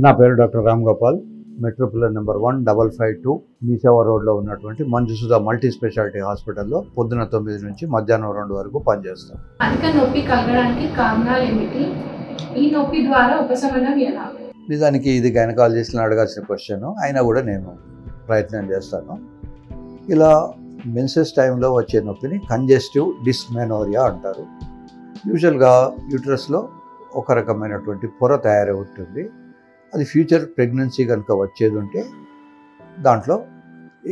నా పేరు doctor Ram Gopal. Metro pillar number 1552 MeeSeva రోడ్లో ఉన్నటువంటి మంజుసుధ మల్టీ స్పెషాలిటీ హాస్పిటల్లో పొద్దున 9 నుంచి మధ్యాహ్నం 2 వరకు పనిచేస్తాను. అధిక నొప్పి కలగడానికి కారణాలు ఏమిటి? ఈ నొప్పి ద్వారా ఉపశమనం ఎలా? నిజానికి ఇది గైనకాలజిస్ట్ని అడగాల్సిన క్వశ్చన్, అయినా కూడా నేను ప్రయత్నం చేస్తాను. ఇలా మెన్సెస్ టైంలో వచ్చే నొప్పిని కంజెస్టివ్ డిస్మెనోరియా అంటారు. యూజువల్గా యూట్రస్లో ఒక రకమైనటువంటి పొర తయారై ఉంటుంది. అది ఫ్యూచర్ ప్రెగ్నెన్సీ కనుక వచ్చేది ఉంటే దాంట్లో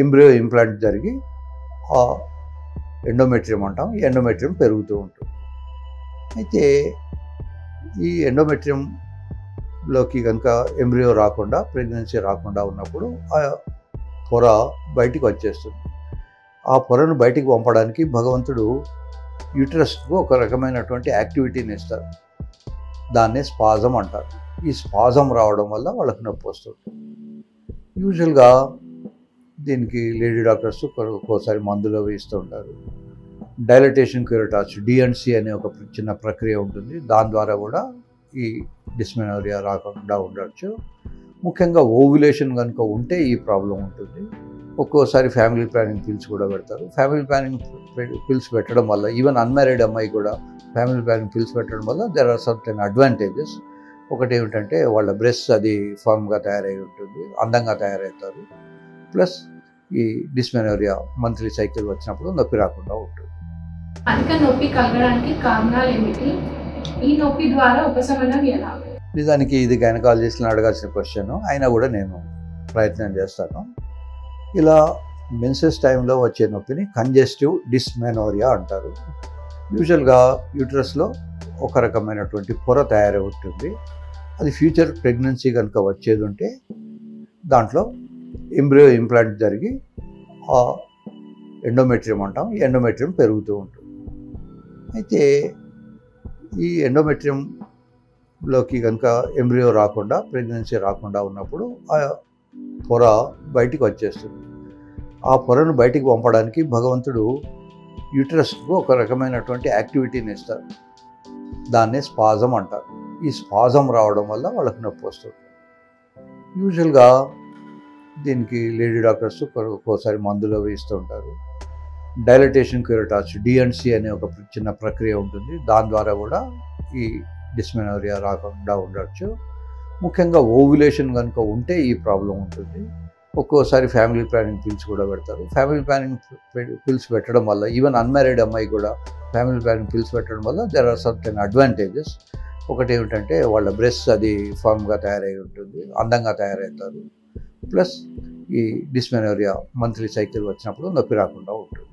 ఎంబ్రియో ఇంప్లాంట్ జరిగి ఆ ఎండోమెట్రియం అంటాం, ఈ ఎండోమెట్రియం పెరుగుతూ ఉంటుంది. అయితే ఈ ఎండోమెట్రియంలోకి కనుక ఎంబ్రియో రాకుండా, ప్రెగ్నెన్సీ రాకుండా ఉన్నప్పుడు ఆ పొర బయటికి వచ్చేస్తుంది. ఆ పొరను బయటికి పంపడానికి భగవంతుడు యూట్రస్కు ఒక రకమైనటువంటి యాక్టివిటీని ఇస్తారు. దాన్నే స్పాజం అంటారు. ఈ స్పాజం రావడం వల్ల వాళ్ళకి నొప్పి వస్తుంది. యూజువల్గా దీనికి లేడీ డాక్టర్స్ ఒక్కోసారి మందులు వేస్తూ ఉంటారు. డైలటేషన్ క్యూరటాస్, డిఎన్సి అనే ఒక చిన్న ప్రక్రియ ఉంటుంది. దాని ద్వారా కూడా ఈ డిస్మెనోరియా రాకుండా ఉండొచ్చు. ముఖ్యంగా ఓవ్యులేషన్ కనుక ఉంటే ఈ ప్రాబ్లం ఉంటుంది. ఒక్కోసారి ఫ్యామిలీ ప్లానింగ్ పిల్స్ కూడా పెడతారు. ఫ్యామిలీ ప్లానింగ్ పిల్స్ పెట్టడం వల్ల, ఈవెన్ అన్మ్యారీడ్ అమ్మాయి కూడా ఫ్యామిలీ ప్లానింగ్ పిల్స్ పెట్టడం వల్ల దెర్ ఆర్ సర్టెన్ అడ్వాంటేజెస్. ఒకటి ఏమిటంటే వాళ్ళ బ్రెస్ట్ అది ఫామ్గా తయారై ఉంటుంది, అందంగా తయారవుతారు. ప్లస్ ఈ డిస్మెనోరియా మంత్లీ సైకిల్ వచ్చినప్పుడు నొప్పి రాకుండా ఉంటుంది. అధిక నొప్పి కలగడానికి కారణాలు ఏమిటి? ఈ నొప్పి ద్వారా ఉపశమనం ఎలా? నిజానికి ఇది గైనకాలజిస్ట్ని అడగాల్సిన క్వశ్చన్, అయినా కూడా నేను ప్రయత్నం చేస్తాను. ఇలా మెన్సెస్ టైంలో వచ్చే నొప్పిని కంజెస్టివ్ డిస్మెనోరియా అంటారు. యూజువల్గా యూట్రస్లో ఒక రకమైనటువంటి పొర తయారై ఉంటుంది. అది ఫ్యూచర్ ప్రెగ్నెన్సీ కనుక వచ్చేది ఉంటే దాంట్లో ఎంబ్రియో ఇంప్లాంట్ జరిగి ఆ ఎండోమెట్రియం అంటాం, ఈ ఎండోమెట్రియం పెరుగుతూ ఉంటుంది. అయితే ఈ ఎండోమెట్రియంలోకి కనుక ఎంబ్రియో రాకుండా, ప్రెగ్నెన్సీ రాకుండా ఉన్నప్పుడు ఆ పొర బయటికి వచ్చేస్తుంది. ఆ పొరను బయటికి పంపడానికి భగవంతుడు యూట్రస్కు ఒక రకమైనటువంటి యాక్టివిటీని ఇస్తారు. దాన్నే స్పాజం అంటారు. ఈ స్పాజం రావడం వల్ల వాళ్ళకి నొప్పి వస్తుంది. యూజువల్గా దీనికి లేడీ డాక్టర్స్ ఒక్కోసారి మందులు వేస్తూ ఉంటారు. డైలటేషన్ క్యూరటాస్, డిఎన్సి అనే ఒక చిన్న ప్రక్రియ ఉంటుంది. దాని ద్వారా కూడా ఈ డిస్మెనోరియా రాకుండా ఉండొచ్చు. ముఖ్యంగా ఓవ్యులేషన్ కనుక ఉంటే ఈ ప్రాబ్లం ఉంటుంది. ఒక్కోసారి ఫ్యామిలీ ప్లానింగ్ పిల్స్ కూడా పెడతారు. ఫ్యామిలీ ప్లానింగ్ పిల్స్ పెట్టడం వల్ల, ఈవెన్ అన్మ్యారీడ్ అమ్మాయి కూడా ఫ్యామిలీ ప్లానింగ్ పిల్స్ పెట్టడం వల్ల దెర్ ఆర్ సర్టెన్ అడ్వాంటేజెస్. ఒకటి ఏమిటంటే వాళ్ళ బ్రెస్ట్ అది ఫామ్గా తయారై ఉంటుంది, అందంగా తయారవుతారు. ప్లస్ ఈ డిస్మెనోరియా మంత్లీ సైకిల్ వచ్చినప్పుడు నొప్పి రాకుండా ఉంటుంది.